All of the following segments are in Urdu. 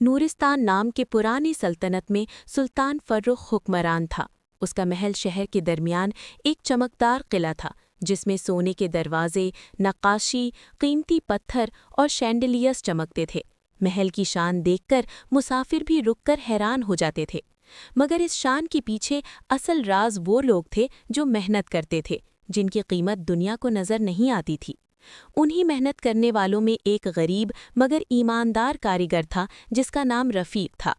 نورستان نام کے پرانی سلطنت میں سلطان فرخ حکمران تھا۔ اس کا محل شہر کے درمیان ایک چمکدار قلعہ تھا جس میں سونے کے دروازے، نقاشی، قیمتی پتھر اور شینڈلیئرز چمکتے تھے۔ محل کی شان دیکھ کر مسافر بھی رک کر حیران ہو جاتے تھے، مگر اس شان کے پیچھے اصل راز وہ لوگ تھے جو محنت کرتے تھے، جن کی قیمت دنیا کو نظر نہیں آتی تھی۔ انہی محنت کرنے والوں میں ایک غریب مگر ایماندار کاریگر تھا جس کا نام رفیق تھا۔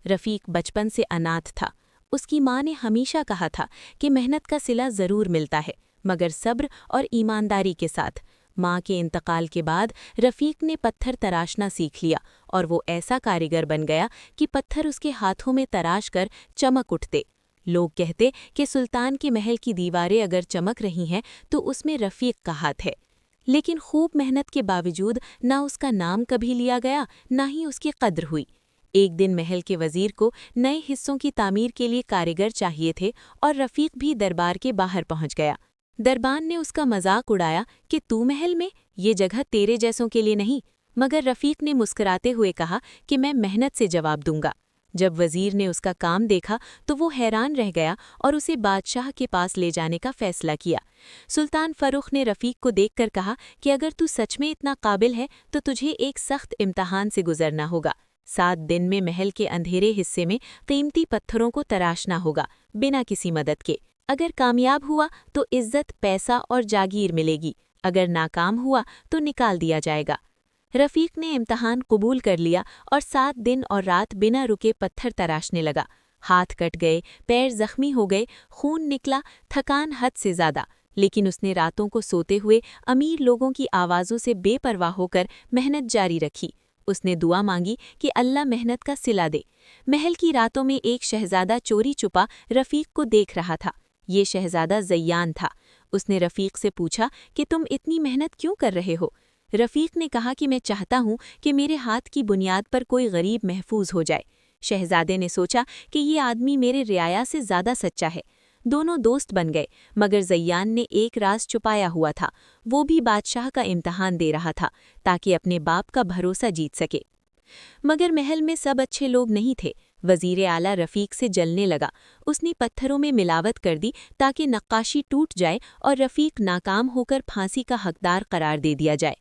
رفیق بچپن سے اناتھ تھا۔ اس کی ماں نے ہمیشہ کہا تھا کہ محنت کا صلہ ضرور ملتا ہے، مگر صبر اور ایمانداری کے ساتھ۔ ماں کے انتقال کے بعد رفیق نے پتھر تراشنا سیکھ لیا اور وہ ایسا کاریگر بن گیا کہ پتھر اس کے ہاتھوں میں تراش کر چمک اٹھتے۔ لوگ کہتے کہ سلطان کے محل کی دیواریں اگر چمک رہی ہیں تو اس میں رفیق کا ہاتھ ہے۔ لیکن خوب محنت کے باوجود نہ اس کا نام کبھی لیا گیا، نہ ہی اس کی قدر ہوئی۔ ایک دن محل کے وزیر کو نئے حصوں کی تعمیر کے لیے کاریگر چاہیے تھے اور رفیق بھی دربار کے باہر پہنچ گیا۔ دربان نے اس کا مذاق اڑایا کہ تو محل میں، یہ جگہ تیرے جیسوں کے لیے نہیں، مگر رفیق نے مسکراتے ہوئے کہا کہ میں محنت سے جواب دوں گا۔ جب وزیر نے اس کا کام دیکھا تو وہ حیران رہ گیا اور اسے بادشاہ کے پاس لے جانے کا فیصلہ کیا۔ سلطان فروخ نے رفیق کو دیکھ کر کہا کہ اگر تو سچ میں اتنا قابل ہے تو تجھے ایک سخت امتحان سے گزرنا ہوگا۔ 7 دن میں محل کے اندھیرے حصے میں قیمتی پتھروں کو تراشنا ہوگا، بنا کسی مدد کے۔ اگر کامیاب ہوا تو عزت، پیسہ اور جاگیر ملے گی، اگر ناکام ہوا تو نکال دیا جائے گا۔ رفیق نے امتحان قبول کر لیا اور 7 دن اور رات بنا رکے پتھر تراشنے لگا۔ ہاتھ کٹ گئے، پیر زخمی ہو گئے، خون نکلا، تھکان حد سے زیادہ، لیکن اس نے راتوں کو سوتے ہوئے امیر لوگوں کی آوازوں سے بے پرواہ ہو کر محنت جاری رکھی۔ اس نے دعا مانگی کہ اللہ محنت کا صلہ دے۔ محل کی راتوں میں ایک شہزادہ چوری چھپا رفیق کو دیکھ رہا تھا۔ یہ شہزادہ زیان تھا۔ اس نے رفیق سے پوچھا کہ تم اتنی محنت کیوں کر رہے ہو؟ رفیق نے کہا کہ میں چاہتا ہوں کہ میرے ہاتھ کی بنیاد پر کوئی غریب محفوظ ہو جائے۔ شہزادے نے سوچا کہ یہ آدمی میرے رعایا سے زیادہ سچا ہے۔ دونوں دوست بن گئے، مگر زیان نے ایک راز چھپایا ہوا تھا۔ وہ بھی بادشاہ کا امتحان دے رہا تھا تاکہ اپنے باپ کا بھروسہ جیت سکے۔ مگر محل میں سب اچھے لوگ نہیں تھے۔ وزیر اعلیٰ رفیق سے جلنے لگا۔ اس نے پتھروں میں ملاوٹ کر دی تاکہ نقاشی ٹوٹ جائے اور رفیق ناکام ہو کر پھانسی کا حقدار قرار دے دیا جائے۔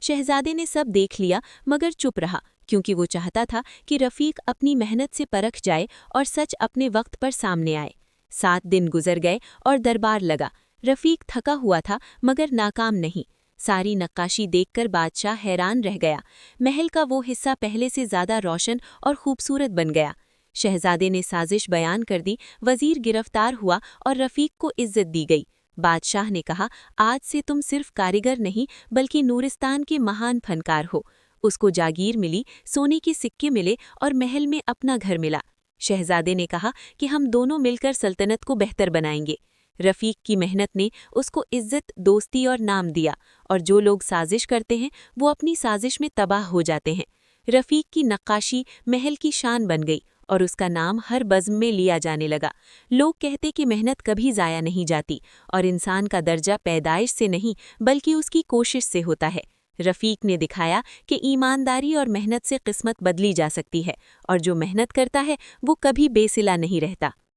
شہزادے نے سب دیکھ لیا مگر چپ رہا، کیونکہ وہ چاہتا تھا کہ رفیق اپنی محنت سے پرکھ جائے اور سچ اپنے وقت پر سامنے آئے۔ 7 دن گزر گئے اور دربار لگا۔ رفیق تھکا ہوا تھا مگر ناکام نہیں۔ ساری نقاشی دیکھ کر بادشاہ حیران رہ گیا۔ محل کا وہ حصہ پہلے سے زیادہ روشن اور خوبصورت بن گیا۔ شہزادے نے سازش بیان کر دی، وزیر گرفتار ہوا اور رفیق کو عزت دی گئی۔ بادشاہ نے کہا، آج سے تم صرف کاریگر نہیں بلکہ نورستان کے مہان فنکار ہو۔ اس کو جاگیر ملی، سونے کے سکے ملے اور محل میں اپنا گھر ملا۔ شہزادے نے کہا کہ ہم دونوں مل کر سلطنت کو بہتر بنائیں گے۔ رفیق کی محنت نے اس کو عزت، دوستی اور نام دیا، اور جو لوگ سازش کرتے ہیں وہ اپنی سازش میں تباہ ہو جاتے ہیں۔ رفیق کی نقاشی محل کی شان بن گئی اور اس کا نام ہر بزم میں لیا جانے لگا۔ لوگ کہتے کہ محنت کبھی ضائع نہیں جاتی اور انسان کا درجہ پیدائش سے نہیں بلکہ اس کی کوشش سے ہوتا ہے۔ رفیق نے دکھایا کہ ایمانداری اور محنت سے قسمت بدلی جا سکتی ہے، اور جو محنت کرتا ہے وہ کبھی بے صلہ نہیں رہتا۔